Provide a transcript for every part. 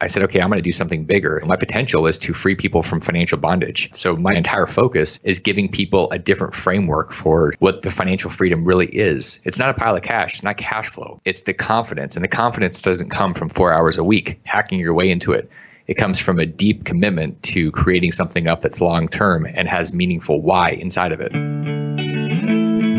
I said, okay, I'm going to do something bigger. My potential is to free people from financial bondage. So my entire focus is giving people a different framework for what the financial freedom really is. It's not a pile of cash. It's not cash flow. It's the confidence. And the confidence doesn't come from 4 hours a week, hacking your way into it. It comes from a deep commitment to creating something up that's long-term and has meaningful why inside of it.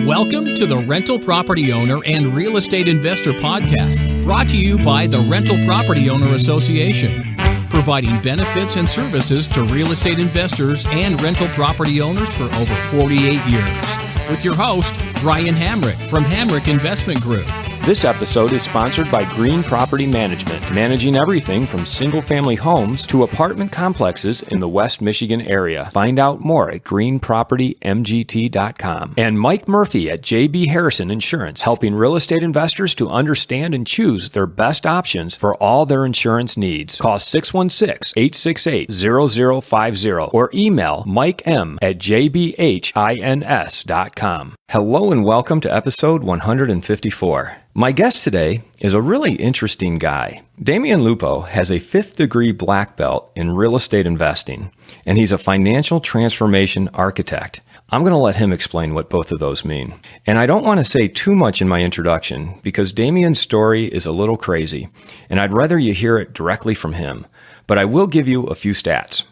Welcome to the Rental Property Owner and Real Estate Investor Podcast, brought to you by the Rental Property Owner Association, providing benefits and services to real estate investors and rental property owners for over 48 years. With your host, Brian Hamrick from Hamrick Investment Group. This episode is sponsored by Green Property Management, managing everything from single-family homes to apartment complexes in the West Michigan area. Find out more at greenpropertymgt.com. And Mike Murphy at JB Harrison Insurance, helping real estate investors to understand and choose their best options for all their insurance needs. Call 616-868-0050 or email mikem@jbhins.com. Hello and welcome to episode 154. My guest today is a really interesting guy. Damion Lupo has a 5th degree black belt in real estate investing, and he's a financial transformation architect. I'm going to let him explain what both of those mean. And I don't want to say too much in my introduction because Damion's story is a little crazy, and I'd rather you hear it directly from him. But I will give you a few stats.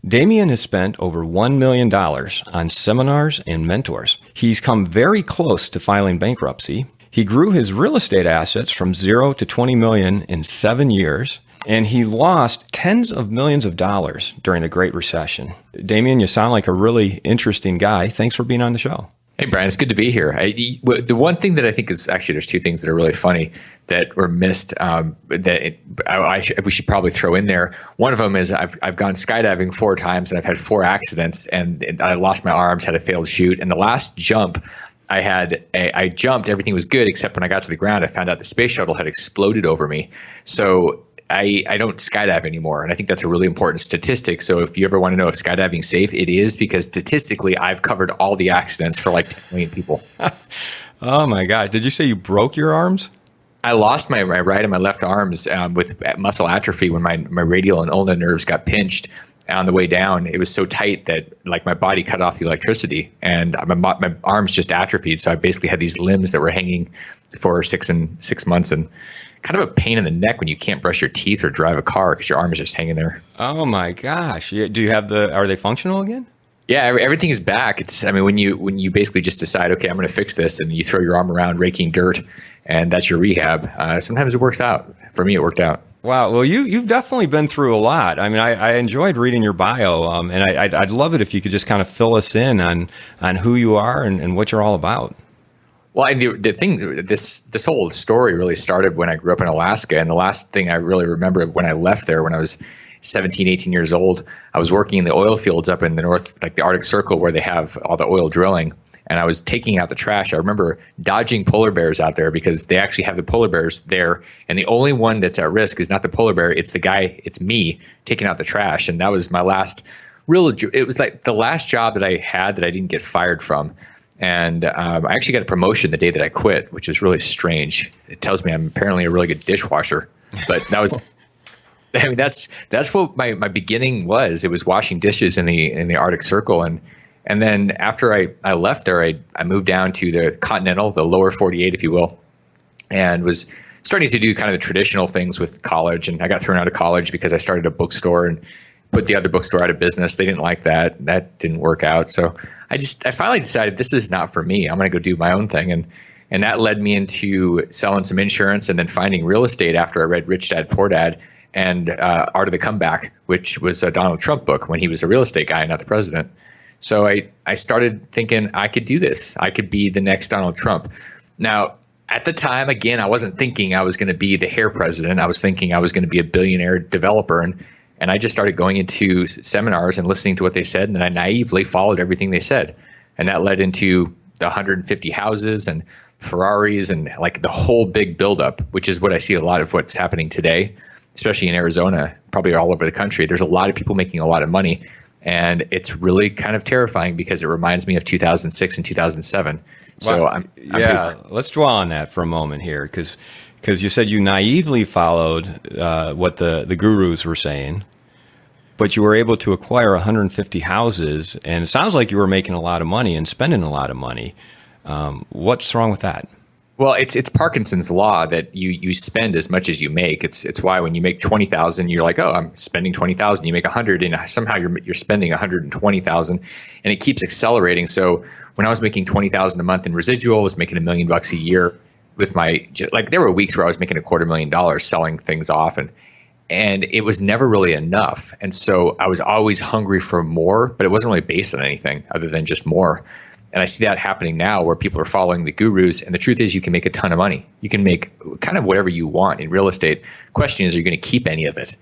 Damion has spent over $1 million on seminars and mentors. He's come very close to filing bankruptcy. He grew his real estate assets from 0 to 20 million in 7 years, and he lost tens of millions of dollars during the Great Recession. Damion, you sound like a really interesting guy. Thanks for being on the show. Hey, Brian, it's good to be here. The one thing that I think is actually, there's two things that are really funny that were missed we should probably throw in there. One of them is I've gone skydiving 4 times and I've had 4 accidents and I lost my arms, had a failed chute. And the last jump I jumped, everything was good, except when I got to the ground, I found out the space shuttle had exploded over me. So I don't skydive anymore. And I think that's a really important statistic. So if you ever want to know if skydiving's safe, it is, because statistically, I've covered all the accidents for like 10 million people. Oh my God. Did you say you broke your arms? I lost my right and my left arms with muscle atrophy when my radial and ulnar nerves got pinched on the way down. It was so tight that like my body cut off the electricity and my arms just atrophied. So I basically had these limbs that were hanging for 6 months and kind of a pain in the neck when you can't brush your teeth or drive a car because your arm is just hanging there. Oh my gosh. Do you have are they functional again? Yeah, everything is back. When you basically just decide, okay, I'm going to fix this, and you throw your arm around raking dirt and that's your rehab. Sometimes it works out. For me, it worked out. Wow. Well, you've definitely been through a lot. I mean, I enjoyed reading your bio, and I'd love it if you could just kind of fill us in on who you are and what you're all about. Well, the thing, this whole story really started when I grew up in Alaska, and the last thing I really remember when I left there, when I was 17, 18 years old, I was working in the oil fields up in the north, like the Arctic Circle, where they have all the oil drilling. And I was taking out the trash. I remember dodging polar bears out there because they actually have the polar bears there. And the only one that's at risk is not the polar bear. It's it's me taking out the trash. And that was my last it was like the last job that I had that I didn't get fired from. And I actually got a promotion the day that I quit, which is really strange. It tells me I'm apparently a really good dishwasher. But that was, I mean, that's what my beginning was. It was washing dishes in the Arctic Circle. And then after I left there, I moved down to the continental, the lower 48, if you will, and was starting to do kind of the traditional things with college. And I got thrown out of college because I started a bookstore and put the other bookstore out of business. They didn't like that. That didn't work out. So I finally decided this is not for me. I'm going to go do my own thing. And that led me into selling some insurance and then finding real estate after I read Rich Dad, Poor Dad and Art of the Comeback, which was a Donald Trump book when he was a real estate guy, not the president. So I started thinking I could do this. I could be the next Donald Trump. Now, at the time, again, I wasn't thinking I was going to be the hair president. I was thinking I was going to be a billionaire developer. And I just started going into seminars and listening to what they said. And then I naively followed everything they said. And that led into the 150 houses and Ferraris and like the whole big buildup, which is what I see a lot of what's happening today, especially in Arizona, probably all over the country. There's a lot of people making a lot of money. And it's really kind of terrifying because it reminds me of 2006 and 2007. So let's dwell on that for a moment here, because because you said you naively followed what the gurus were saying, but you were able to acquire 150 houses, and it sounds like you were making a lot of money and spending a lot of money. What's wrong with that? Well, it's Parkinson's law that you spend as much as you make. It's why when you make 20,000, you're like, oh, I'm spending 20,000. You make 100, and somehow you're spending 120,000, and it keeps accelerating. So when I was making 20,000 a month in residual, I was making $1 million a year with there were weeks where I was making $250,000 selling things off, and it was never really enough. And so I was always hungry for more, but it wasn't really based on anything other than just more. And I see that happening now where people are following the gurus. And the truth is you can make a ton of money. You can make kind of whatever you want in real estate. Question is, are you going to keep any of it?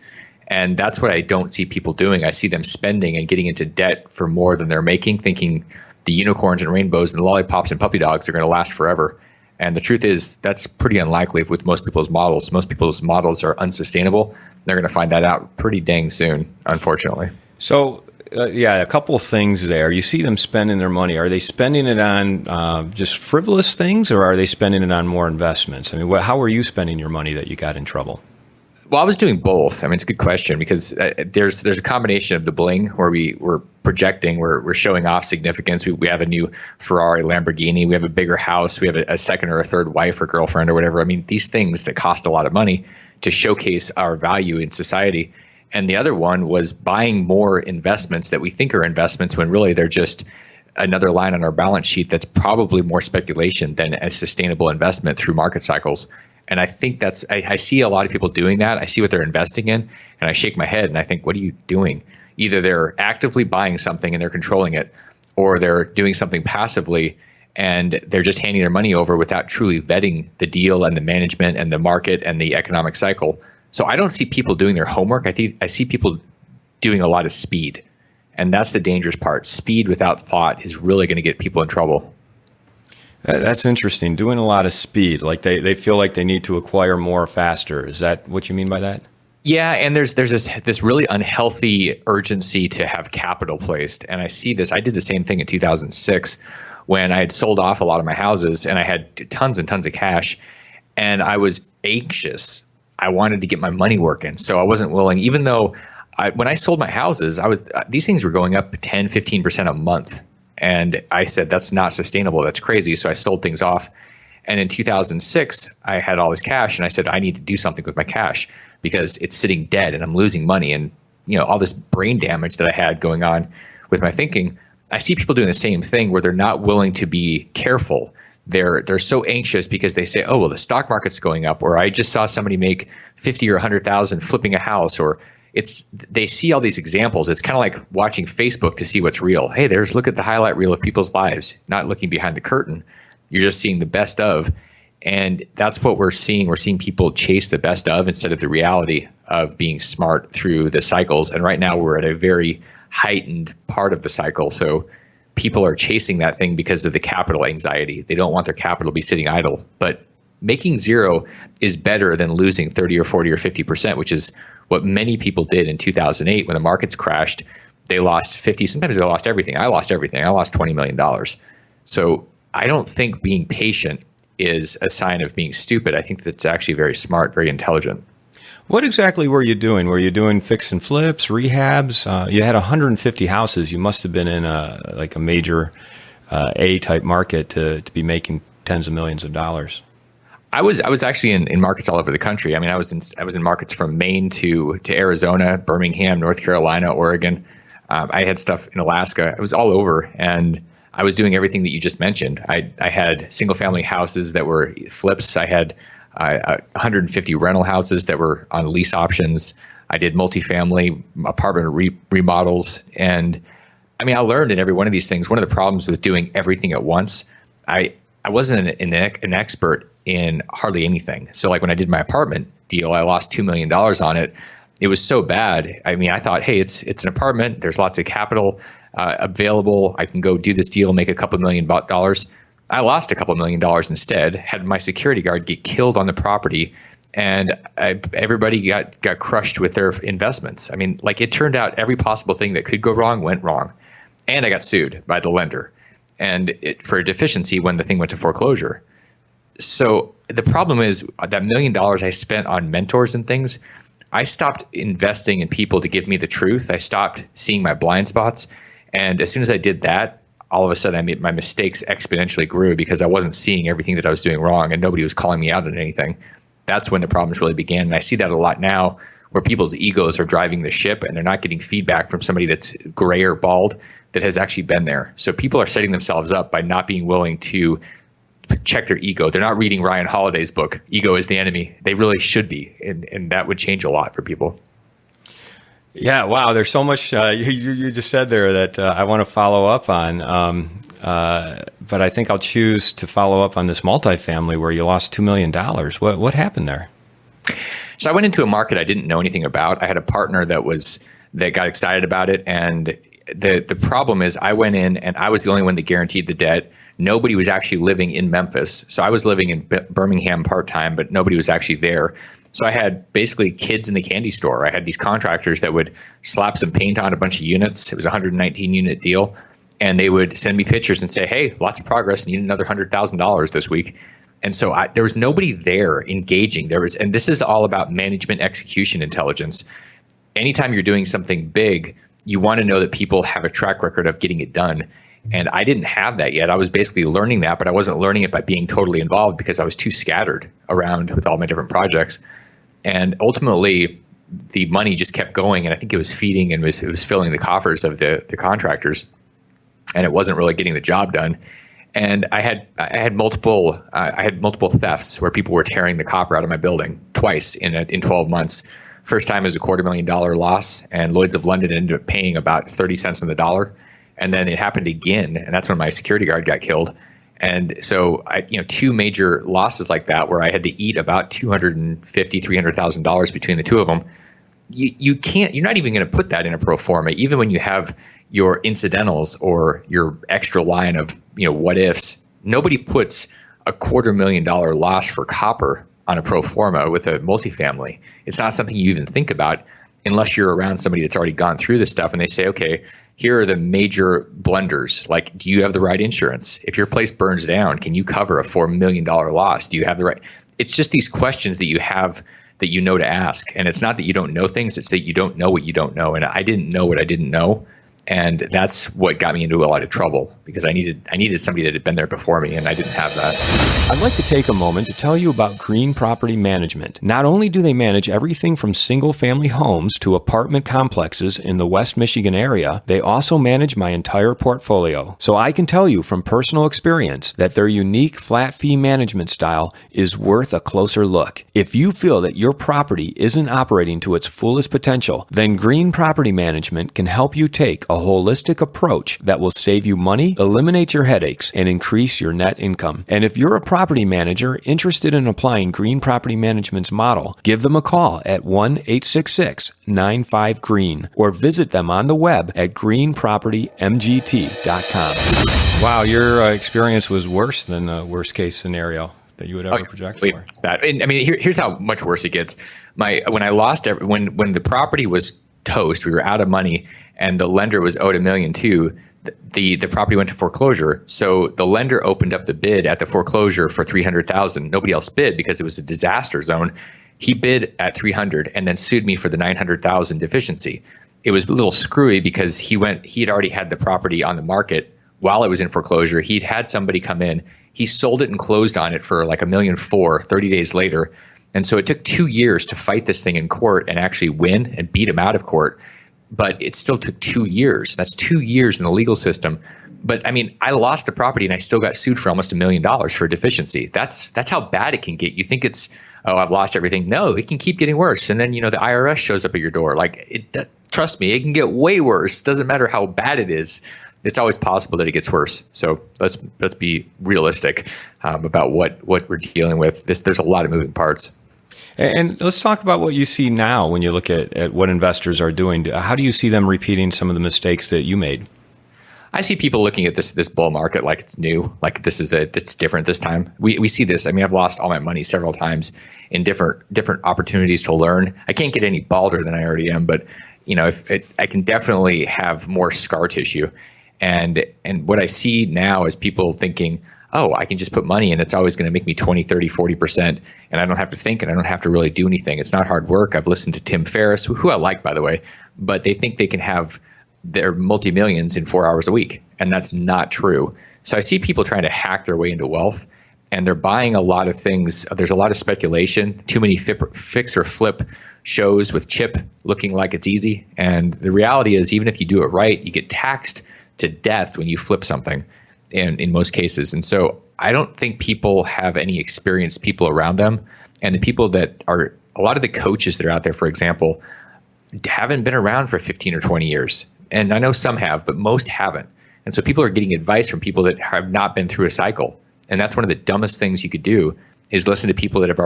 And that's what I don't see people doing. I see them spending and getting into debt for more than they're making, thinking the unicorns and rainbows and the lollipops and puppy dogs are going to last forever. And the truth is that's pretty unlikely with most people's models. Most people's models are unsustainable. They're going to find that out pretty dang soon, unfortunately. So, a couple of things there. You see them spending their money. Are they spending it on just frivolous things, or are they spending it on more investments? I mean, how are you spending your money that you got in trouble? Well, I was doing both. I mean, it's a good question because there's a combination of the bling where we're projecting, we're showing off significance. We have a new Ferrari, Lamborghini. We have a bigger house. We have a second or a third wife or girlfriend or whatever. I mean, these things that cost a lot of money to showcase our value in society. And the other one was buying more investments that we think are investments when really they're just another line on our balance sheet that's probably more speculation than a sustainable investment through market cycles. And I think I see a lot of people doing that. I see what they're investing in, and I shake my head and I think, what are you doing? Either they're actively buying something and they're controlling it, or they're doing something passively and they're just handing their money over without truly vetting the deal and the management and the market and the economic cycle. So I don't see people doing their homework. I see people doing a lot of speed. And that's the dangerous part. Speed without thought is really going to get people in trouble. That's interesting. Doing a lot of speed. Like they feel like they need to acquire more faster. Is that what you mean by that? Yeah, and there's this really unhealthy urgency to have capital placed. And I see this. I did the same thing in 2006 when I had sold off a lot of my houses and I had tons and tons of cash. And I was anxious. I wanted to get my money working. So I wasn't willing, even though when I sold my houses, these things were going up 10, 15% a month. And I said, that's not sustainable. That's crazy. So I sold things off. And in 2006, I had all this cash and I said, I need to do something with my cash because it's sitting dead and I'm losing money. And, all this brain damage that I had going on with my thinking, I see people doing the same thing where they're not willing to be careful. They're so anxious because they say, oh, well, the stock market's going up, or I just saw somebody make 50 or 100,000 flipping a house, or they see all these examples. It's kind of like watching Facebook to see what's real. Hey, look at the highlight reel of people's lives, not looking behind the curtain. You're just seeing the best of. And that's what we're seeing. We're seeing people chase the best of instead of the reality of being smart through the cycles. And right now we're at a very heightened part of the cycle. So people are chasing that thing because of the capital anxiety. They don't want their capital to be sitting idle. But making zero is better than losing 30 or 40 or 50%, which is what many people did in 2008 when the markets crashed. They lost 50, sometimes they lost everything. I lost everything. I lost $20 million. So I don't think being patient is a sign of being stupid. I think that's actually very smart, very intelligent. What exactly were you doing? Were you doing fix and flips, rehabs? You had 150 houses. You must have been in a major A-type market to be making tens of millions of dollars. I was actually in markets all over the country. I mean, I was in markets from Maine to Arizona, Birmingham, North Carolina, Oregon. I had stuff in Alaska. I was all over, and I was doing everything that you just mentioned. I had single-family houses that were flips. I had 150 rental houses that were on lease options. I did multifamily apartment remodels. And I mean, I learned in every one of these things. One of the problems with doing everything at once, I wasn't an expert in hardly anything. So like when I did my apartment deal, I lost $2 million on it. It was so bad. I mean, I thought, hey, it's an apartment. There's lots of capital available. I can go do this deal, make a couple $1 million. I lost a couple $1 million instead, had my security guard get killed on the property, and everybody got crushed with their investments. I mean, like it turned out every possible thing that could go wrong went wrong. And I got sued by the lender for a deficiency when the thing went to foreclosure. So the problem is that $1 million I spent on mentors and things, I stopped investing in people to give me the truth. I stopped seeing my blind spots. And as soon as I did that, all of a sudden my mistakes exponentially grew because I wasn't seeing everything that I was doing wrong and nobody was calling me out on anything. That's when the problems really began. And I see that a lot now where people's egos are driving the ship and they're not getting feedback from somebody that's gray or bald that has actually been there. So people are setting themselves up by not being willing to check their ego. They're not reading Ryan Holiday's book, Ego is the Enemy. They really should be. And that would change a lot for people. Yeah, wow. There's so much you just said there that I want to follow up on. But I think I'll choose to follow up on this multifamily where you lost $2 million. What happened there? So I went into a market I didn't know anything about. I had a partner that got excited about it. And the problem is I went in and I was the only one that guaranteed the debt. Nobody was actually living in Memphis. So I was living in Birmingham part-time, but nobody was actually there. So I had basically kids in the candy store. I had these contractors that would slap some paint on a bunch of units. It was a 119 unit deal. And they would send me pictures and say, hey, lots of progress, need another $100,000 this week. And so there was nobody there engaging. And this is all about management execution intelligence. Anytime you're doing something big, you want to know that people have a track record of getting it done. And I didn't have that yet. I was basically learning that, but I wasn't learning it by being totally involved because I was too scattered around with all my different projects. And ultimately, the money just kept going, and I think it was feeding and it was filling the coffers of the contractors, and it wasn't really getting the job done. And I had multiple thefts where people were tearing the copper out of my building twice in 12 months. First time was a $250,000 loss, and Lloyd's of London ended up paying about 30 cents on the dollar. And then it happened again, and that's when my security guard got killed. And so, two major losses like that, where I had to eat about $250,000, $300,000 between the two of them. You're not even going to put that in a pro forma, even when you have your incidentals or your extra line of what ifs. Nobody puts a $250,000 loss for copper on a pro forma with a multifamily. It's not something you even think about unless you're around somebody that's already gone through this stuff and they say, okay, here are the major blunders. Like, do you have the right insurance? If your place burns down, can you cover a $4 million loss? Do you have the right? It's just these questions that you have that you know to ask. And it's not that you don't know things, it's that you don't know what you don't know. And I didn't know what I didn't know. And that's what got me into a lot of trouble because I needed somebody that had been there before me, and I didn't have that. I'd like to take a moment to tell you about Green Property Management. Not only do they manage everything from single-family homes to apartment complexes in the West Michigan area, they also manage my entire portfolio. So I can tell you from personal experience that their unique flat fee management style is worth a closer look. If you feel that your property isn't operating to its fullest potential, then Green Property Management can help you take a holistic approach that will save you money, eliminate your headaches, and increase your net income. And if you're a property manager interested in applying Green Property Management's model, give them a call at 1-866-95-GREEN or visit them on the web at greenpropertymgt.com. Wow, your experience was worse than the worst case scenario that you would ever project for. It's that. I mean, here's how much worse it gets. When the property was toast, we were out of money, and the lender was owed $1.2 million. The property went to foreclosure. So the lender opened up the bid at the foreclosure for $300,000. Nobody else bid because it was a disaster zone. He bid at $300,000 and then sued me for the $900,000 deficiency. It was a little screwy because he had already had the property on the market while it was in foreclosure. He'd had somebody come in. He sold it and closed on it for like $1.4 million 30 days later. And so it took 2 years to fight this thing in court and actually win and beat him out of court. But it still took 2 years. That's 2 years in the legal system. But I mean, I lost the property and I still got sued for almost $1 million for a deficiency. That's how bad it can get. You think it's, oh, I've lost everything. No, it can keep getting worse. And then, the IRS shows up at your door. Trust me, it can get way worse. Doesn't matter how bad it is. It's always possible that it gets worse. So let's be realistic about what we're dealing with. There's a lot of moving parts. And let's talk about what you see now when you look at what investors are doing. How do you see them repeating some of the mistakes that you made? I see people looking at this bull market like it's new, like it's different this time. We see this. I mean, I've lost all my money several times in different opportunities to learn. I can't get any balder than I already am, but I can definitely have more scar tissue. And what I see now is people thinking, oh, I can just put money and it's always going to make me 20, 30, 40%. And I don't have to think and I don't have to really do anything. It's not hard work. I've listened to Tim Ferriss, who I like, by the way, but they think they can have their multi-millions in 4 hours a week. And that's not true. So I see people trying to hack their way into wealth, and they're buying a lot of things. There's a lot of speculation, too many fix or flip shows with Chip looking like it's easy. And the reality is, even if you do it right, you get taxed to death when you flip something in most cases. And so I don't think people have any experienced people around them. And the people that are, a lot of the coaches that are out there, for example, haven't been around for 15 or 20 years. And I know some have, but most haven't. And so people are getting advice from people that have not been through a cycle. And that's one of the dumbest things you could do, is listen to people that have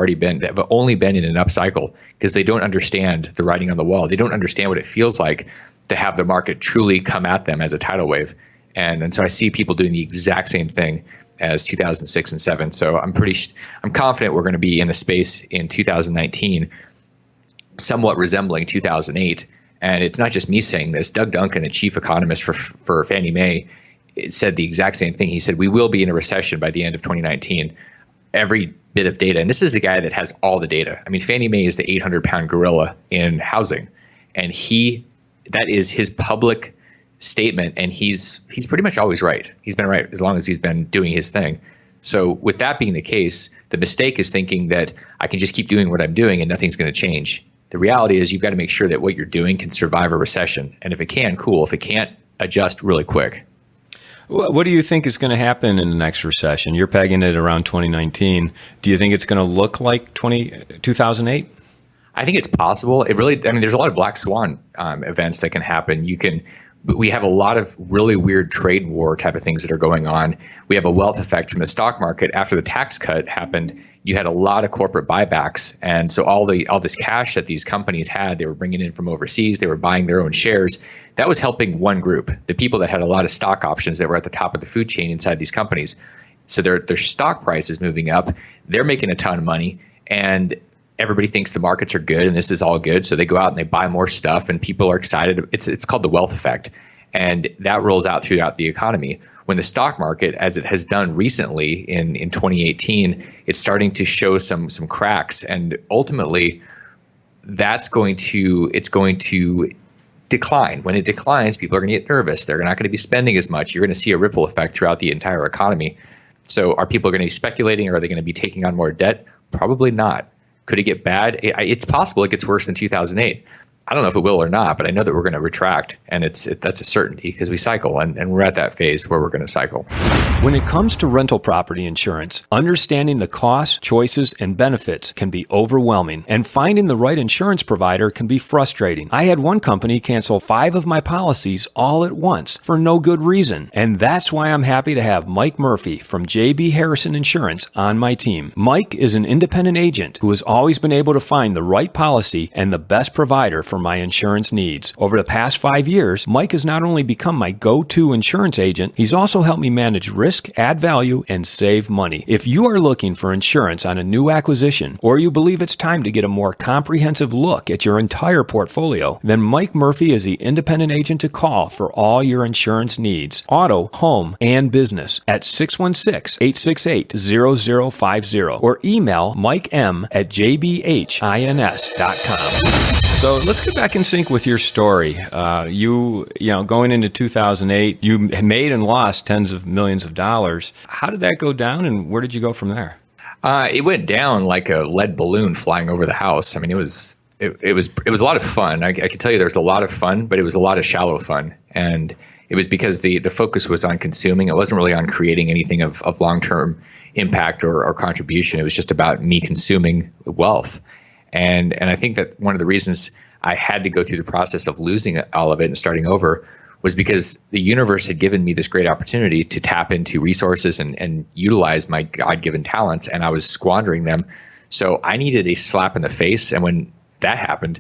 only been in an up cycle, because they don't understand the writing on the wall. They don't understand what it feels like to have the market truly come at them as a tidal wave. And so I see people doing the exact same thing as 2006 and 7. So I'm confident we're going to be in a space in 2019 somewhat resembling 2008. And it's not just me saying this. Doug Duncan, the chief economist for Fannie Mae, said the exact same thing. He said, we will be in a recession by the end of 2019. Every bit of data. And this is the guy that has all the data. I mean, Fannie Mae is the 800-pound gorilla in housing. And that is his public statement. And he's pretty much always right. He's been right as long as he's been doing his thing. So with that being the case, the mistake is thinking that I can just keep doing what I'm doing and nothing's going to change. The reality is you've got to make sure that what you're doing can survive a recession. And if it can, cool. If it can't, adjust really quick. What do you think is going to happen in the next recession? You're pegging it around 2019. Do you think it's going to look like 2008? I think it's possible. There's a lot of black swan events that can happen. But we have a lot of really weird trade war type of things that are going on. We have a wealth effect from the stock market. After the tax cut happened, you had a lot of corporate buybacks. And so all this cash that these companies had, they were bringing in from overseas, they were buying their own shares. That was helping one group, the people that had a lot of stock options that were at the top of the food chain inside these companies. So their stock price is moving up. They're making a ton of money. And everybody thinks the markets are good and this is all good. So they go out and they buy more stuff and people are excited. It's called the wealth effect. And that rolls out throughout the economy. When the stock market, as it has done recently in 2018, it's starting to show some cracks. And ultimately, it's going to decline. When it declines, people are going to get nervous. They're not going to be spending as much. You're going to see a ripple effect throughout the entire economy. So are people going to be speculating, or are they going to be taking on more debt? Probably not. Could it get bad? It's possible it gets worse than 2008. I don't know if it will or not, but I know that we're going to retract, and that's a certainty because we cycle, and we're at that phase where we're going to cycle. When it comes to rental property insurance, understanding the costs, choices, and benefits can be overwhelming, and finding the right insurance provider can be frustrating. I had one company cancel 5 of my policies all at once for no good reason, and that's why I'm happy to have Mike Murphy from JB Harrison Insurance on my team. Mike is an independent agent who has always been able to find the right policy and the best provider for my insurance needs. Over the past 5 years, Mike has not only become my go-to insurance agent, he's also helped me manage risk, add value, and save money. If you are looking for insurance on a new acquisition, or you believe it's time to get a more comprehensive look at your entire portfolio, then Mike Murphy is the independent agent to call for all your insurance needs, auto, home, and business at 616-868-0050 or email mikem@jbhins.com. So let's get back in sync with your story. You going into 2008, you made and lost tens of millions of dollars. How did that go down, and where did you go from there? It went down like a lead balloon flying over the house. I mean, it was a lot of fun. I can tell you there was a lot of fun, but it was a lot of shallow fun. And it was because the focus was on consuming. It wasn't really on creating anything of long-term impact or contribution. It was just about me consuming wealth. And I think that one of the reasons I had to go through the process of losing all of it and starting over was because the universe had given me this great opportunity to tap into resources and utilize my God-given talents, and I was squandering them. So I needed a slap in the face. And when that happened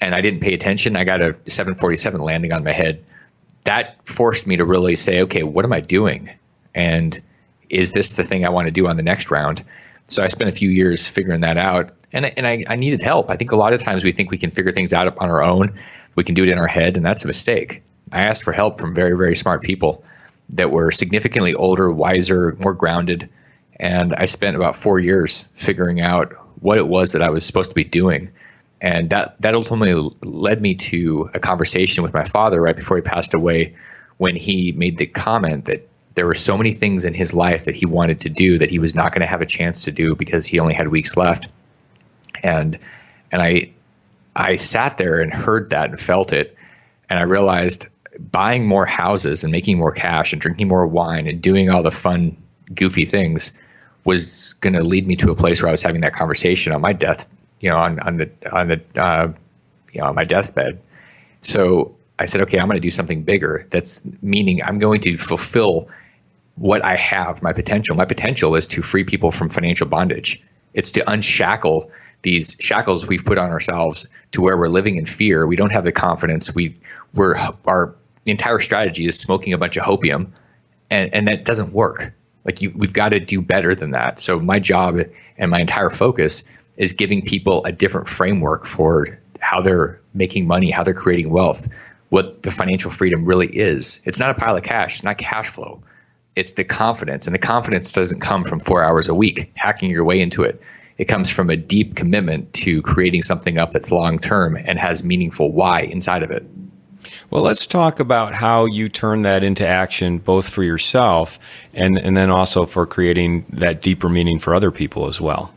and I didn't pay attention, I got a 747 landing on my head. That forced me to really say, okay, what am I doing? And is this the thing I want to do on the next round? So I spent a few years figuring that out. And I needed help. I think a lot of times we think we can figure things out on our own. We can do it in our head, and that's a mistake. I asked for help from very, very smart people. that were significantly older, wiser, more grounded. And I spent about 4 years figuring out what it was that I was supposed to be doing. And that ultimately led me to a conversation with my father right before he passed away, when he made the comment that there were so many things in his life that he wanted to do that he was not going to have a chance to do because he only had weeks left. And I sat there and heard that and felt it. And I realized buying more houses and making more cash and drinking more wine and doing all the fun, goofy things was going to lead me to a place where I was having that conversation on my death, on my deathbed. So I said, okay, I'm going to do something bigger. That's meaning I'm going to fulfill what I have, my potential. My potential is to free people from financial bondage. It's to unshackle these shackles we've put on ourselves to where we're living in fear. We don't have the confidence. Our entire strategy is smoking a bunch of hopium, and that doesn't work. We've got to do better than that. So my job and my entire focus is giving people a different framework for how they're making money, how they're creating wealth, what the financial freedom really is. It's not a pile of cash. It's not cash flow. It's the confidence. And the confidence doesn't come from 4 hours a week, hacking your way into it. It comes from a deep commitment to creating something up that's long-term and has meaningful why inside of it. Well, let's talk about how you turn that into action, both for yourself and then also for creating that deeper meaning for other people as well.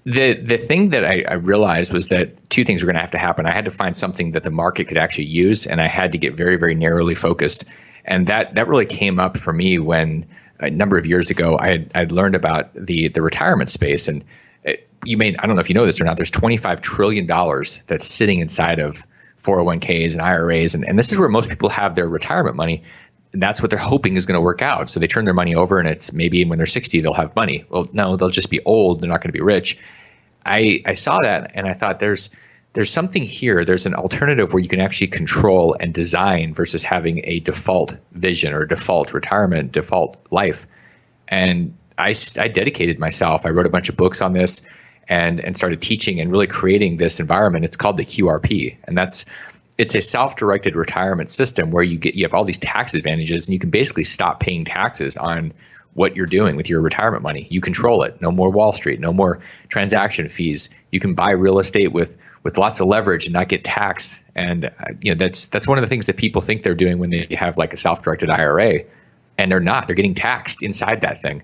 The thing that I realized was that two things were going to have to happen. I had to find something that the market could actually use, and I had to get very, very narrowly focused. And that really came up for me when a number of years ago I'd learned about the retirement space. And I don't know if you know this or not, there's $25 trillion that's sitting inside of 401ks and IRAs. And this is where most people have their retirement money. And that's what they're hoping is going to work out. So they turn their money over, and it's maybe when they're 60, they'll have money. Well, no, they'll just be old. They're not going to be rich. I saw that, and I thought there's something here. There's an alternative where you can actually control and design versus having a default vision or default retirement, default life. And I dedicated myself. I wrote a bunch of books on this and started teaching and really creating this environment. It's called the QRP, and it's a self-directed retirement system where you have all these tax advantages, and you can basically stop paying taxes on what you're doing with your retirement money. You control it. No more Wall Street, no more transaction fees. You can buy real estate with lots of leverage and not get taxed. And that's one of the things that people think they're doing when they have like a self-directed IRA, and they're not. They're getting taxed inside that thing.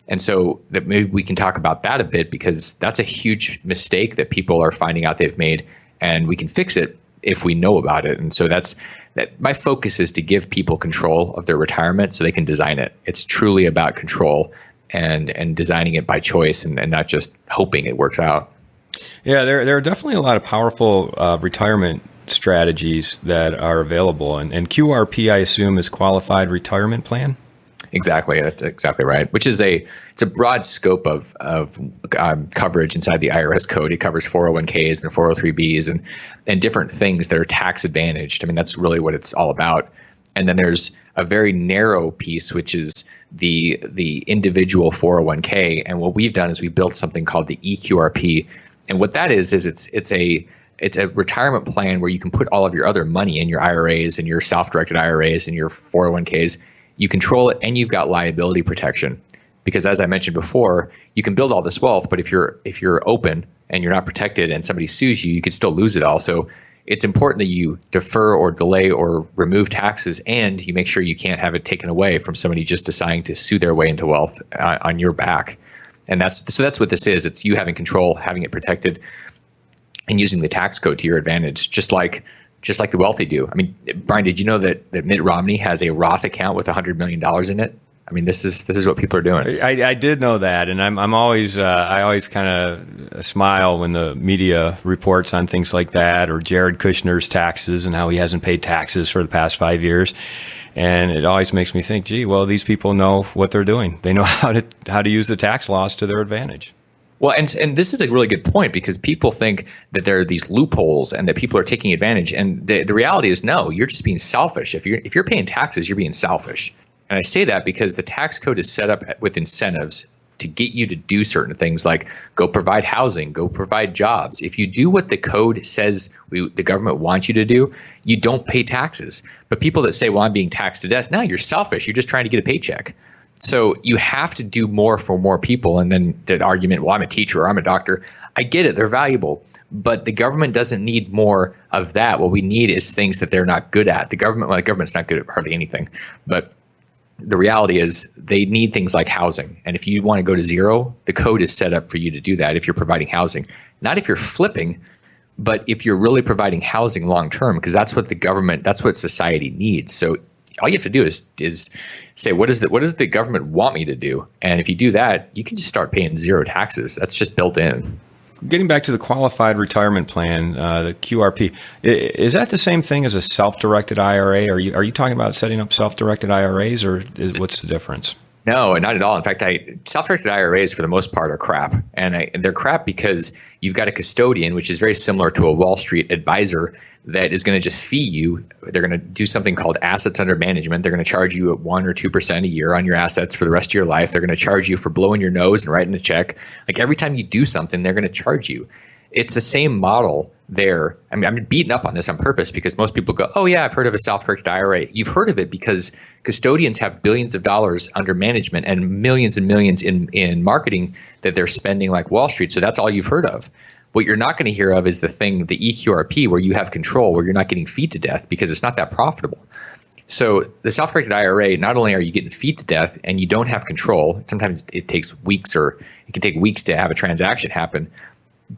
And so that maybe we can talk about that a bit, because that's a huge mistake that people are finding out they've made, and we can fix it if we know about it. And so that my focus is to give people control of their retirement so they can design it. It's truly about control and designing it by choice and not just hoping it works out. Yeah, there are definitely a lot of powerful retirement strategies that are available. And QRP, I assume, is Qualified Retirement Plan? Exactly. That's exactly right. Which is it's a broad scope of coverage inside the IRS code. It covers 401ks and 403bs and different things that are tax advantaged. I mean, that's really what it's all about. And then there's a very narrow piece, which is the individual 401k. And what we've done is we built something called the EQRP. And what that is it's a retirement plan where you can put all of your other money in your IRAs and your self-directed IRAs and your 401ks. You control it, and you've got liability protection. Because as I mentioned before, you can build all this wealth, but if you're open and you're not protected and somebody sues you, you could still lose it all. So it's important that you defer or delay or remove taxes, and you make sure you can't have it taken away from somebody just deciding to sue their way into wealth on your back. And that's what this is. It's you having control, having it protected, and using the tax code to your advantage, just like the wealthy do. I mean, Brian, did you know that Mitt Romney has a Roth account with $100 million in it? I mean, this is what people are doing. I did know that, and I'm always I always kind of smile when the media reports on things like that, or Jared Kushner's taxes and how he hasn't paid taxes for the past 5 years. And it always makes me think, gee, well, these people know what they're doing. They know how to use the tax laws to their advantage. Well, and this is a really good point, because people think that there are these loopholes and that people are taking advantage. And the reality is, no, you're just being selfish. If you're paying taxes, you're being selfish. And I say that because the tax code is set up with incentives to get you to do certain things like go provide housing, go provide jobs. If you do what the code says the government wants you to do, you don't pay taxes. But people that say, well, I'm being taxed to death, no, you're selfish. You're just trying to get a paycheck. So you have to do more for more people. And then the argument, well, I'm a teacher or I'm a doctor. I get it. They're valuable. But the government doesn't need more of that. What we need is things that they're not good at. The government's not good at hardly anything. But the reality is they need things like housing. And if you want to go to zero, the code is set up for you to do that if you're providing housing. Not if you're flipping, but if you're really providing housing long term, because that's what that's what society needs. So all you have to do is say, what does the government want me to do? And if you do that, you can just start paying zero taxes. That's just built in. Getting back to the qualified retirement plan, the QRP, is that the same thing as a self-directed IRA? Are you talking about setting up self-directed IRAs, or what's the difference? No, not at all. In fact, self-directed IRAs for the most part are crap, and they're crap because you've got a custodian, which is very similar to a Wall Street advisor that is going to just fee you. They're going to do something called assets under management. They're going to charge you at 1 or 2% a year on your assets for the rest of your life. They're going to charge you for blowing your nose and writing a check. Like every time you do something, they're going to charge you. It's the same model there. I mean, I'm beating up on this on purpose because most people go, oh yeah, I've heard of a self-directed IRA. You've heard of it because custodians have billions of dollars under management and millions in marketing that they're spending like Wall Street. So that's all you've heard of. What you're not going to hear of is the EQRP, where you have control, where you're not getting feed to death because it's not that profitable. So the self-directed IRA, not only are you getting feed to death and you don't have control, sometimes it takes weeks, or it can take weeks to have a transaction happen.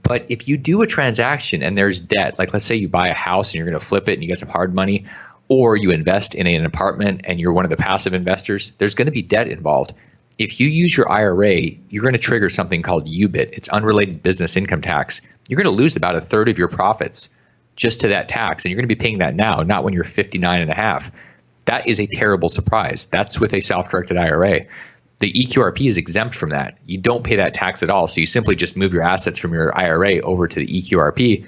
But if you do a transaction and there's debt, like let's say you buy a house and you're going to flip it and you get some hard money, or you invest in an apartment and you're one of the passive investors, there's going to be debt involved. If you use your IRA, you're going to trigger something called UBIT. It's unrelated business income tax. You're going to lose about a third of your profits just to that tax. And you're going to be paying that now, not when you're 59 and a half. That is a terrible surprise. That's with a self-directed IRA. The EQRP is exempt from that. You don't pay that tax at all. So you simply just move your assets from your IRA over to the EQRP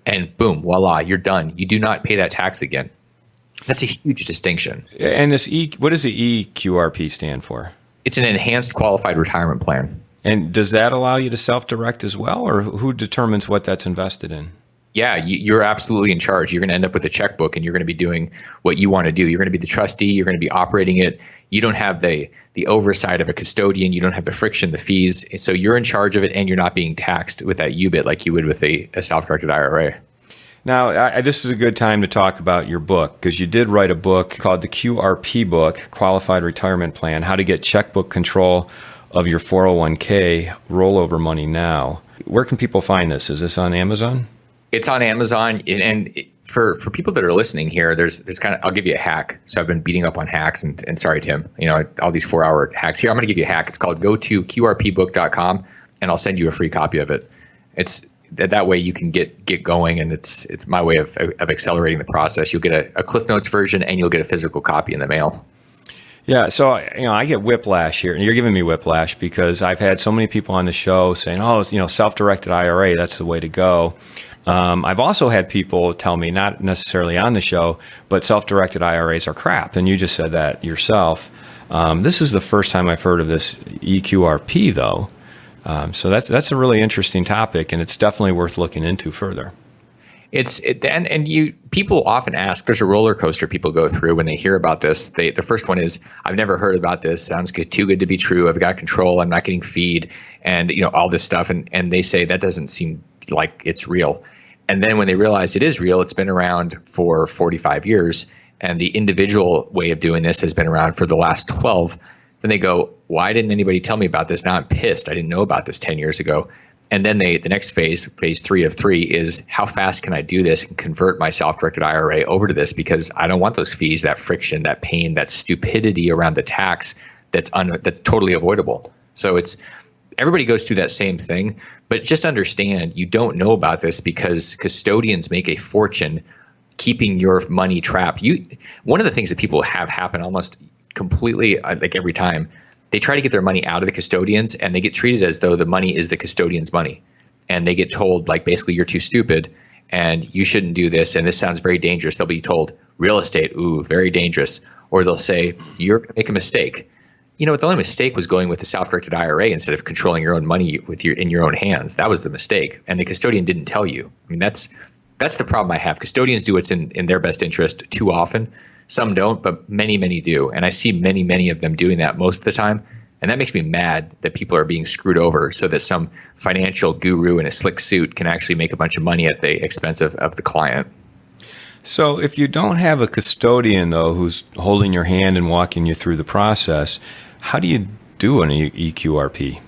and boom, voila, you're done. You do not pay that tax again. That's a huge distinction. And what does the EQRP stand for? It's an enhanced qualified retirement plan. And does that allow you to self-direct as well, or who determines what that's invested in? Yeah, you're absolutely in charge. You're going to end up with a checkbook and you're going to be doing what you want to do. You're going to be the trustee. You're going to be operating it. You don't have the oversight of a custodian. You don't have the friction, the fees. So you're in charge of it and you're not being taxed with that UBIT like you would with a self-directed IRA. Now, this is a good time to talk about your book, because you did write a book called the QRP book, Qualified Retirement Plan, How to Get Checkbook Control of Your 401k Rollover Money Now. Where can people find this? Is this on Amazon? It's on Amazon. And for people that are listening here, there's kind of, I'll give you a hack. So I've been beating up on hacks and sorry, Tim, all these 4-hour hacks here. I'm going to give you a hack. It's called go to qrpbook.com and I'll send you a free copy of it. It's that way you can get going, and it's my way of accelerating the process. You'll get a Cliff Notes version and you'll get a physical copy in the mail. Yeah, so I get whiplash here, and you're giving me whiplash because I've had so many people on the show saying, "Oh, self-directed IRA, that's the way to go." I've also had people tell me, not necessarily on the show, but self-directed IRAs are crap, and you just said that yourself. This is the first time I've heard of this EQRP, though. So that's a really interesting topic, and it's definitely worth looking into further. People often ask. There's a roller coaster people go through when they hear about this. The first one is, I've never heard about this. Sounds good, too good to be true. I've got control. I'm not getting feed, and all this stuff. And they say that doesn't seem like it's real. And then when they realize it is real, it's been around for 45 years, and the individual way of doing this has been around for the last 12. Then they go, why didn't anybody tell me about this? Now I'm pissed. I didn't know about this 10 years ago. And then the next phase 3 of 3, is how fast can I do this and convert my self-directed IRA over to this? Because I don't want those fees, that friction, that pain, that stupidity around the tax that's totally avoidable. So everybody goes through that same thing, but just understand you don't know about this because custodians make a fortune keeping your money trapped. One of the things that people have happen almost completely, like every time, they try to get their money out of the custodians and they get treated as though the money is the custodian's money. And they get told, like, basically, you're too stupid and you shouldn't do this. And this sounds very dangerous. They'll be told real estate, ooh, very dangerous. Or they'll say, you're going to make a mistake. the only mistake was going with the self-directed IRA instead of controlling your own money in your own hands. That was the mistake. And the custodian didn't tell you. I mean, that's the problem I have. Custodians do what's in their best interest too often. Some don't, but many, many do. And I see many, many of them doing that most of the time. And that makes me mad that people are being screwed over so that some financial guru in a slick suit can actually make a bunch of money at the expense of the client. So if you don't have a custodian, though, who's holding your hand and walking you through the process, how do you do an EQRP?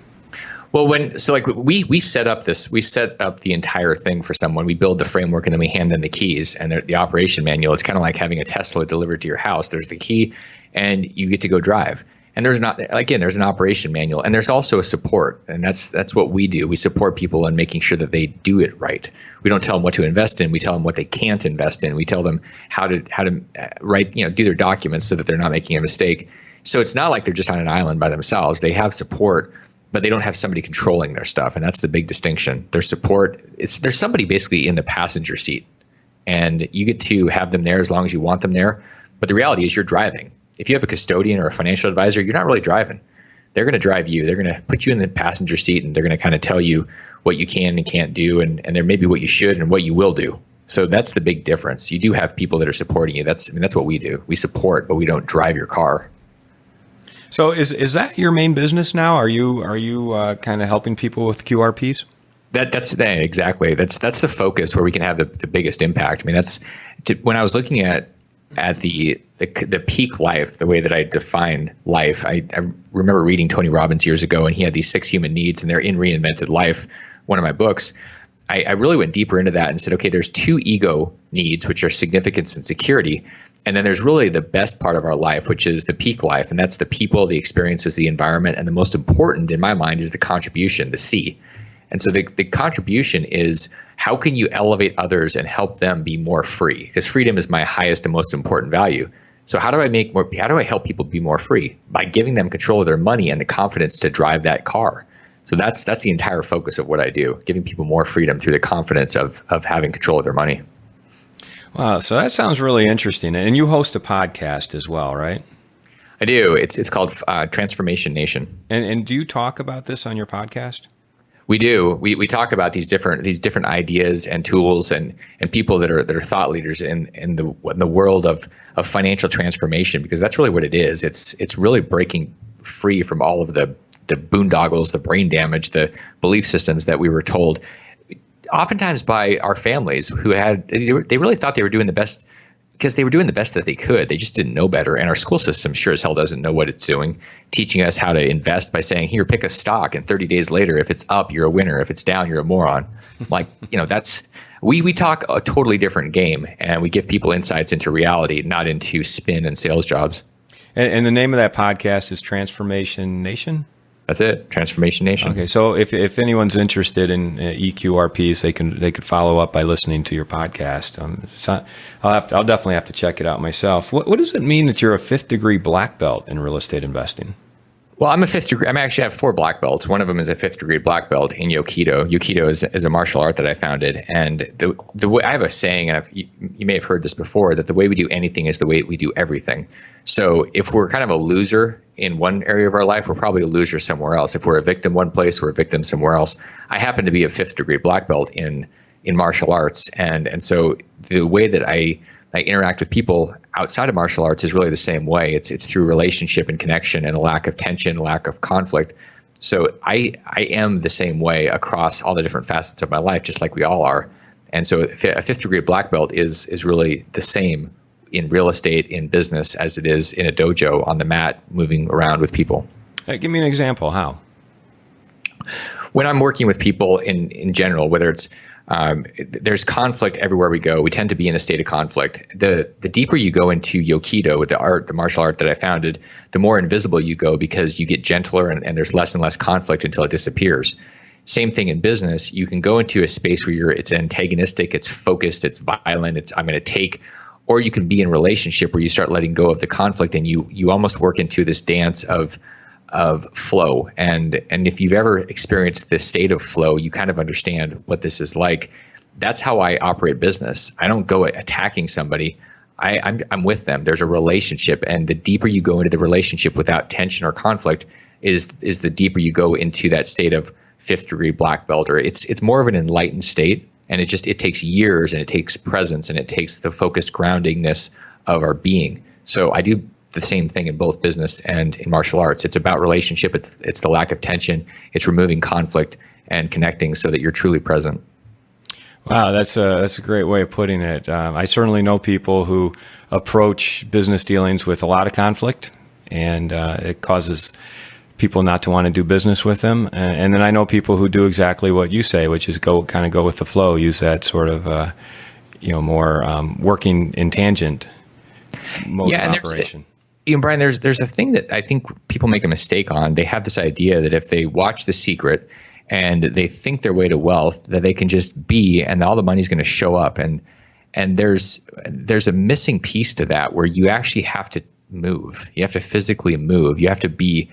Well, we set up the entire thing for someone. We build the framework and then we hand them the keys and the operation manual. It's kind of like having a Tesla delivered to your house. There's the key and you get to go drive. And there's an operation manual and there's also a support. And that's what we do. We support people in making sure that they do it right. We don't tell them what to invest in. We tell them what they can't invest in. We tell them how to write, do their documents so that they're not making a mistake. So it's not like they're just on an island by themselves. They have support, but they don't have somebody controlling their stuff. And that's the big distinction. Their support, there's somebody basically in the passenger seat and you get to have them there as long as you want them there. But the reality is you're driving. If you have a custodian or a financial advisor, you're not really driving. They're going to drive you. They're going to put you in the passenger seat and they're going to kind of tell you what you can and can't do and there may be what you should and what you will do. So that's the big difference. You do have people that are supporting you. That's what we do. We support, but we don't drive your car. So is that your main business now? Are you kind of helping people with QRPs? That's the thing, exactly. That's the focus where we can have the biggest impact. I mean, when I was looking at the peak life, the way that I define life, I remember reading Tony Robbins years ago, and he had these 6 human needs, and they're in Reinvented Life, one of my books. I really went deeper into that and said, okay, there's 2 ego needs, which are significance and security. And then there's really the best part of our life, which is the peak life. And that's the people, the experiences, the environment. And the most important in my mind is the contribution, the C. And so the contribution is how can you elevate others and help them be more free? Because freedom is my highest and most important value. So how do I help people be more free? By giving them control of their money and the confidence to drive that car. So that's the entire focus of what I do, giving people more freedom through the confidence of having control of their money. Wow, so that sounds really interesting. And you host a podcast as well, right? I do. It's called Transformation Nation. And do you talk about this on your podcast? We do. We talk about these different ideas and tools and people that are thought leaders in the world of financial transformation, because that's really what it is. It's really breaking free from all of the boondoggles, the brain damage, the belief systems that we were told, oftentimes by our families who they really thought they were doing the best because they were doing the best that they could. They just didn't know better. And our school system sure as hell doesn't know what it's doing, teaching us how to invest by saying, here, pick a stock. And 30 days later, if it's up, you're a winner. If it's down, you're a moron. We talk a totally different game, and we give people insights into reality, not into spin and sales jobs. And the name of that podcast is Transformation Nation? That's it, Transformation Nation. Okay, so if anyone's interested in EQRPs, they could follow up by listening to your podcast. I'll definitely have to check it out myself. What does it mean that you're a 5th degree black belt in real estate investing? Well, I'm a 5th degree. I actually have 4 black belts. One of them is a 5th degree black belt in Yokido. Yokido is a martial art that I founded, and the way I have a saying, and you may have heard this before, that the way we do anything is the way we do everything. So if we're kind of a loser in one area of our life, we're probably a loser somewhere else. If we're a victim one place, we're a victim somewhere else. I happen to be a 5th degree black belt in martial arts, and so the way that I interact with people outside of martial arts is really the same way. It's through relationship and connection and a lack of tension, lack of conflict. So I am the same way across all the different facets of my life, just like we all are. And so a 5th degree black belt is really the same in real estate, in business, as it is in a dojo on the mat, moving around with people. Give me an example. How? When I'm working with people in general, whether it's there's conflict everywhere we go. We tend to be in a state of conflict. The deeper you go into Yokido, the martial art that I founded, the more invisible you go, because you get gentler and there's less and less conflict until it disappears. Same thing in business. You can go into a space where it's antagonistic, it's focused, it's violent, I'm going to take. Or you can be in a relationship where you start letting go of the conflict and you almost work into this dance of flow. And if you've ever experienced this state of flow, you kind of understand what this is like. That's how I operate business. I don't go attacking somebody. I'm with them. There's a relationship, and the deeper you go into the relationship without tension or conflict is the deeper you go into that state of 5th degree black belt, or it's more of an enlightened state. And it takes years, and it takes presence, and it takes the focused groundingness of our being. So I do the same thing in both business and in martial arts. It's about relationship. It's the lack of tension. It's removing conflict and connecting so that you're truly present. Wow, that's a great way of putting it. I certainly know people who approach business dealings with a lot of conflict, and it causes people not to want to do business with them. And then I know people who do exactly what you say, which is go with the flow, use that sort of more working in tangent mode of operation. Brian, there's a thing that I think people make a mistake on. They have this idea that if they watch The Secret and they think their way to wealth, that they can just be, and all the money's going to show up. And there's a missing piece to that, where you actually have to move. You have to physically move. You have to be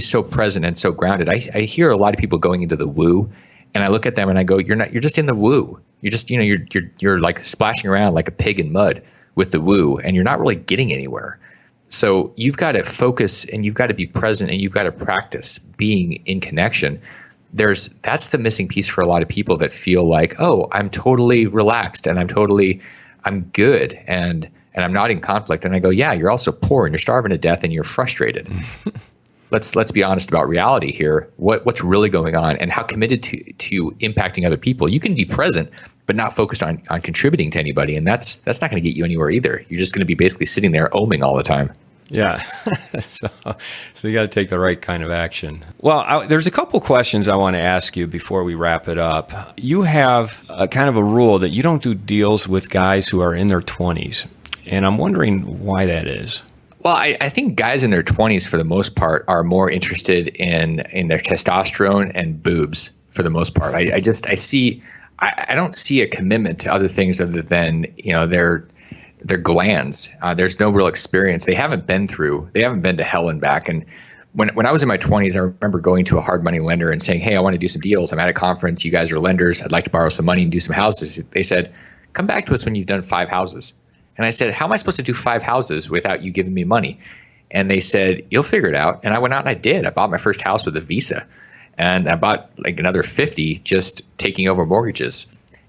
so present and so grounded. I hear a lot of people going into the woo, and I look at them and I go, you're just in the woo. You're just, you're like splashing around like a pig in mud with the woo, and you're not really getting anywhere. So you've got to focus, and you've got to be present, and you've got to practice being in connection. That's the missing piece for a lot of people that feel like, oh, I'm totally relaxed, and I'm good, and I'm not in conflict. And I go, yeah, you're also poor, and you're starving to death, and you're frustrated. Let's be honest about reality here. What's really going on, and how committed to impacting other people. You can be present, but not focused on contributing to anybody, and that's not going to get you anywhere either. You're just going to be basically sitting there ohming all the time. Yeah. So you got to take the right kind of action. Well, there's a couple questions I want to ask you before we wrap it up. You have a kind of a rule that you don't do deals with guys who are in their 20s, and I'm wondering why that is. Well, I think guys in their 20s, for the most part, are more interested in their testosterone and boobs for the most part. I don't see a commitment to other things other than, their glands. There's no real experience. They haven't been to hell and back. And when I was in my 20s, I remember going to a hard money lender and saying, hey, I want to do some deals. I'm at a conference. You guys are lenders. I'd like to borrow some money and do some houses. They said, come back to us when you've done 5 houses. And I said, how am I supposed to do 5 houses without you giving me money? And they said, you'll figure it out. And I went out and I did. I bought my first house with a Visa. And I bought like another 50 just taking over mortgages.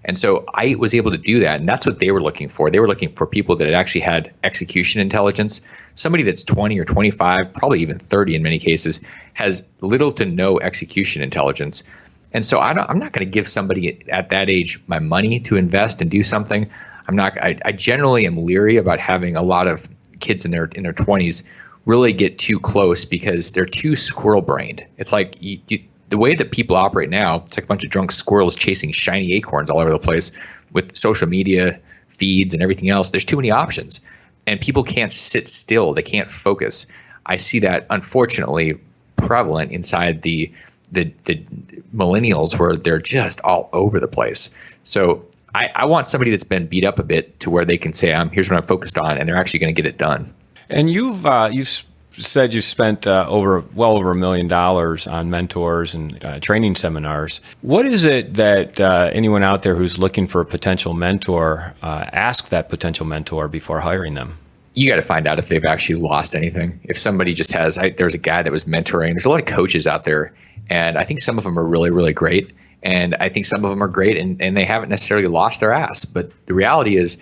And so I was able to do that. And that's what they were looking for. They were looking for people that actually had execution intelligence. Somebody that's 20 or 25, probably even 30 in many cases, has little to no execution intelligence. And so I'm not going to give somebody at that age my money to invest and do something. I generally am leery about having a lot of kids in their 20s really get too close, because they're too squirrel brained. It's like the way that people operate now, it's like a bunch of drunk squirrels chasing shiny acorns all over the place with social media feeds and everything else. There's too many options, and people can't sit still. They can't focus. I see that, unfortunately, prevalent inside the millennials, where they're just all over the place. So I want somebody that's been beat up a bit to where they can say, here's what I'm focused on, and they're actually going to get it done. And you've said you spent well over $1 million on mentors and training seminars. What is it that anyone out there who's looking for a potential mentor, ask that potential mentor before hiring them? You got to find out if they've actually lost anything. If somebody just has, there's a guy that was mentoring. There's a lot of coaches out there, and I think some of them are really, really great. And I think some of them are great, and they haven't necessarily lost their ass. But the reality is,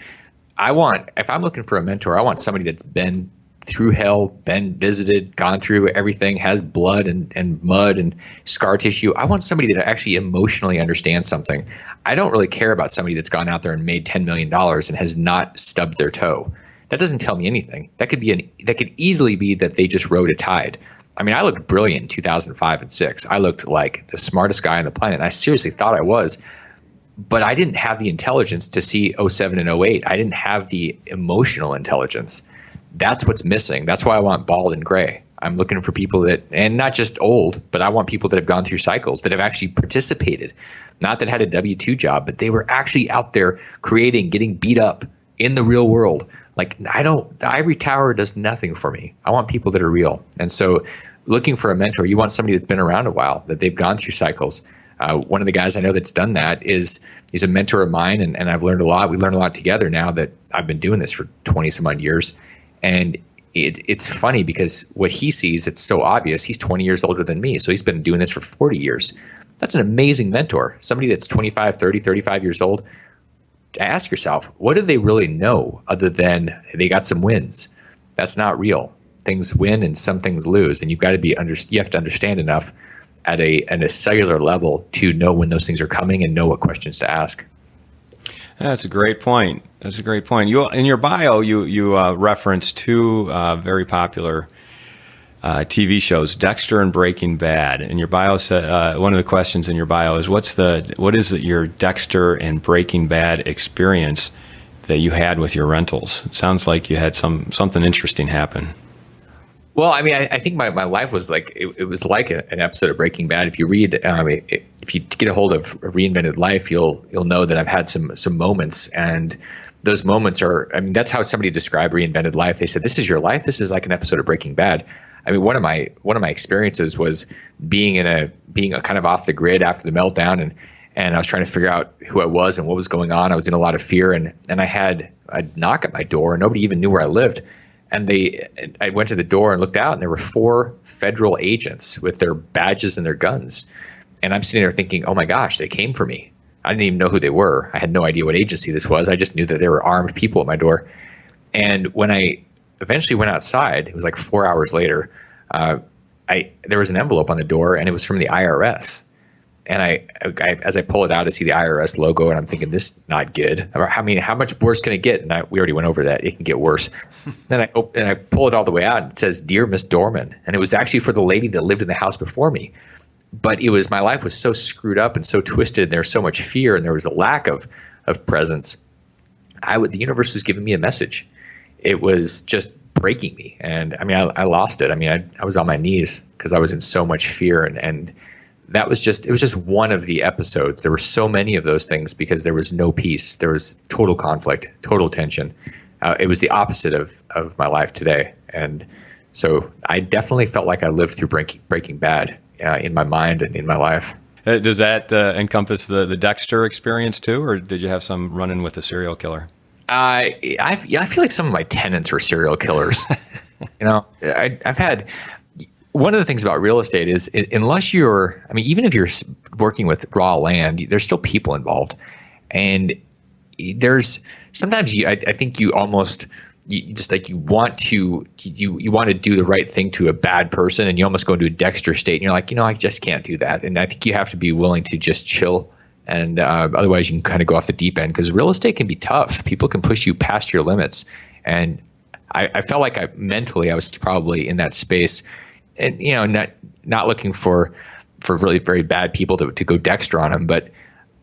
if I'm looking for a mentor, I want somebody that's been through hell, been visited, gone through everything, has blood and mud and scar tissue. I want somebody that actually emotionally understands something. I don't really care about somebody that's gone out there and made $10 million and has not stubbed their toe. That doesn't tell me anything. That could easily be that they just rode a tide. I mean, I looked brilliant in 2005 and 6. I looked like the smartest guy on the planet. And I seriously thought I was, but I didn't have the intelligence to see 07 and 08. I didn't have the emotional intelligence. That's what's missing. That's why I want bald and gray. I'm looking for people that, and not just old, but I want people that have gone through cycles, that have actually participated, not that had a W-2 job, but they were actually out there creating, getting beat up in the real world. Like the ivory tower does nothing for me. I want people that are real. And so looking for a mentor, you want somebody that's been around a while, that they've gone through cycles. One of the guys I know that's done that he's a mentor of mine, and I've learned a lot. We learn a lot together now that I've been doing this for 20 some odd years. And it's funny because what he sees, it's so obvious. He's 20 years older than me, so he's been doing this for 40 years. That's an amazing mentor. Somebody that's 25, 30, 35 years old. Ask yourself, what do they really know other than they got some wins? That's not real. Things win and some things lose, and you have to understand enough at a cellular level to know when those things are coming and know what questions to ask. That's a great point. You, in your bio, you referenced two very popular TV shows, Dexter and Breaking Bad. And your bio said one of the questions in your bio is what is your Dexter and Breaking Bad experience that you had with your rentals? It sounds like you had something interesting happen. Well, I mean, I think my life was like it was like an episode of Breaking Bad. If you read, if you get a hold of Reinvented Life, you'll know that I've had some moments, and those moments are. I mean, that's how somebody described Reinvented Life. They said, "This is your life. This is like an episode of Breaking Bad." I mean, one of my experiences was being a kind of off the grid after the meltdown, and I was trying to figure out who I was and what was going on. I was in a lot of fear, and I had a knock at my door, and nobody even knew where I lived. And I went to the door and looked out, and there were 4 federal agents with their badges and their guns. And I'm sitting there thinking, oh my gosh, they came for me. I didn't even know who they were. I had no idea what agency this was. I just knew that there were armed people at my door. And when I eventually went outside, it was like 4 hours later, there was an envelope on the door, and it was from the IRS. And I as I pull it out, I see the IRS logo, and I'm thinking, this is not good. I mean, how much worse can it get? And we already went over that. It can get worse. Then I pull it all the way out, and it says, "Dear Miss Dorman." And it was actually for the lady that lived in the house before me. But my life was so screwed up and so twisted, and there was so much fear, and there was a lack of presence. The universe was giving me a message. It was just breaking me. And I mean, I lost it. I mean, I was on my knees because I was in so much fear, and it was just one of the episodes. There were so many of those things because there was no peace. There was total conflict, total tension. It was the opposite of my life today. And so I definitely felt like I lived through Breaking Bad in my mind and in my life. Does that encompass the Dexter experience too, or did you have some run-in with a serial killer? I feel like some of my tenants were serial killers. I've had. One of the things about real estate is unless even if you're working with raw land, there's still people involved. And there's sometimes I think you almost you want to do the right thing to a bad person, and you almost go into a Dexter state, and you're like, I just can't do that. And I think you have to be willing to just chill. And otherwise you can kind of go off the deep end, because real estate can be tough. People can push you past your limits. And I felt like mentally I was probably in that space. And not looking for really very bad people to go Dexter on them, but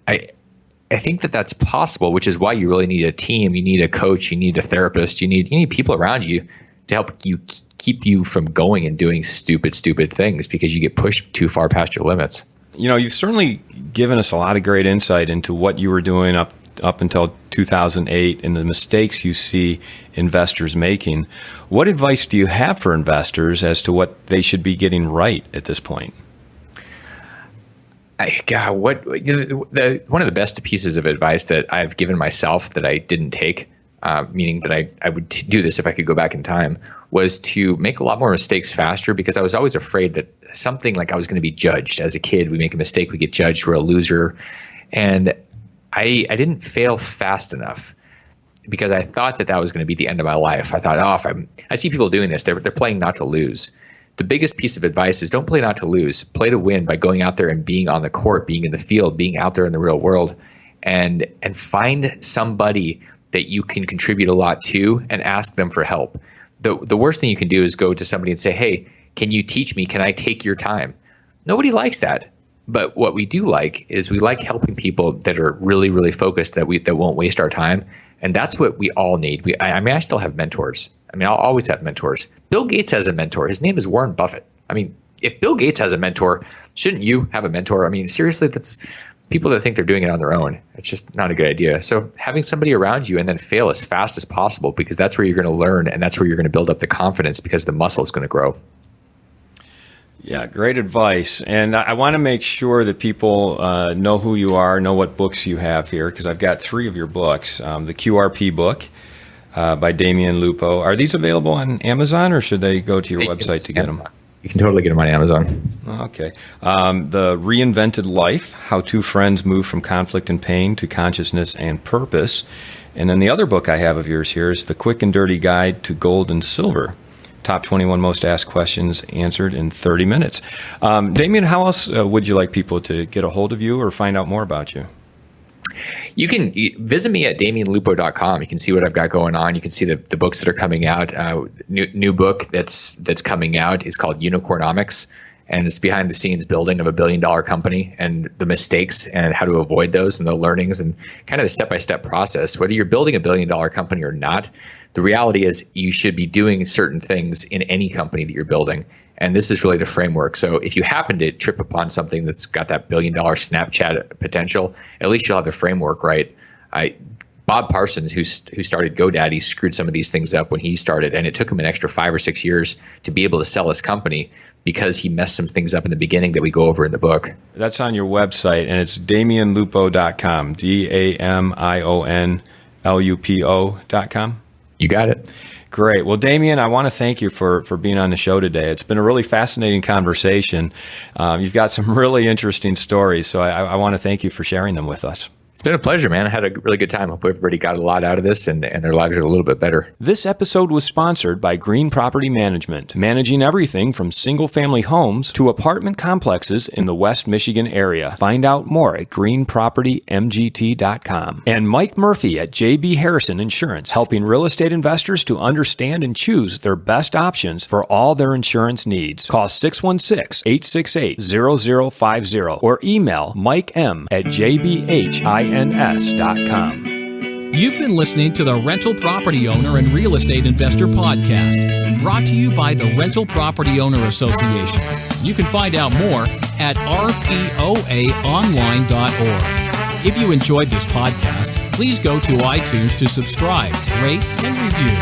I think that's possible, which is why you really need a team. You need a coach. You need a therapist. You need people around you to help you keep you from going and doing stupid things, because you get pushed too far past your limits. You've certainly given us a lot of great insight into what you were doing up until 2008 and the mistakes you see investors making. What advice do you have for investors as to what they should be getting right at this point? One of the best pieces of advice that I've given myself that I didn't take, meaning that I would do this if I could go back in time, was to make a lot more mistakes faster, because I was always afraid that something like I was going to be judged. As a kid, we make a mistake, we get judged, we're a loser. And I didn't fail fast enough, because I thought that was going to be the end of my life. I thought, I see people doing this, they're playing not to lose. The biggest piece of advice is don't play not to lose. Play to win by going out there and being on the court, being in the field, being out there in the real world, and find somebody that you can contribute a lot to and ask them for help. The worst thing you can do is go to somebody and say, "Hey, can you teach me? Can I take your time?" Nobody likes that. But what we do like is we like helping people that are really, really focused, that won't waste our time. And that's what we all need. I still have mentors. I'll always have mentors. Bill Gates has a mentor. His name is Warren Buffett. If Bill Gates has a mentor, shouldn't you have a mentor? Seriously, that's people that think they're doing it on their own. It's just not a good idea. So having somebody around you, and then fail as fast as possible, because that's where you're going to learn, and that's where you're going to build up the confidence, because the muscle is going to grow. Yeah, great advice. And I want to make sure that people know who you are, know what books you have here, because I've got 3 of your books. The QRP book by Damion Lupo. Are these available on Amazon, or should they go to your website to get them? You can totally get them on Amazon. Okay. The Reinvented Life, How Two Friends Move from Conflict and Pain to Consciousness and Purpose. And then the other book I have of yours here is The Quick and Dirty Guide to Gold and Silver. Top 21 most asked questions answered in 30 minutes. Damion, how else would you like people to get a hold of you or find out more about you? You can visit me at DamionLupo.com. You can see what I've got going on. You can see the books that are coming out. New book that's coming out is called Unicornomics, and it's behind the scenes building of $1 billion company and the mistakes and how to avoid those and the learnings and kind of the step-by-step process. Whether you're building $1 billion company or not, the reality is you should be doing certain things in any company that you're building. And this is really the framework. So if you happen to trip upon something that's got that $1 billion Snapchat potential, at least you'll have the framework right. Bob Parsons, who started GoDaddy, screwed some of these things up when he started, and it took him an extra 5 or 6 years to be able to sell his company because he messed some things up in the beginning that we go over in the book. That's on your website, and it's DamionLupo.com, DamionLupo.com. You got it. Great. Well, Damion, I want to thank you for being on the show today. It's been a really fascinating conversation. You've got some really interesting stories, so I want to thank you for sharing them with us. It's been a pleasure, man. I had a really good time. Hope everybody got a lot out of this and their lives are a little bit better. This episode was sponsored by Green Property Management, managing everything from single-family homes to apartment complexes in the West Michigan area. Find out more at greenpropertymgt.com. And Mike Murphy at JB Harrison Insurance, helping real estate investors to understand and choose their best options for all their insurance needs. Call 616-868-0050 or email mikem@jbhins.com. You've been listening to the Rental Property Owner and Real Estate Investor Podcast, brought to you by the Rental Property Owner Association. You can find out more at rpoaonline.org. If you enjoyed this podcast, please go to iTunes to subscribe, rate, and review.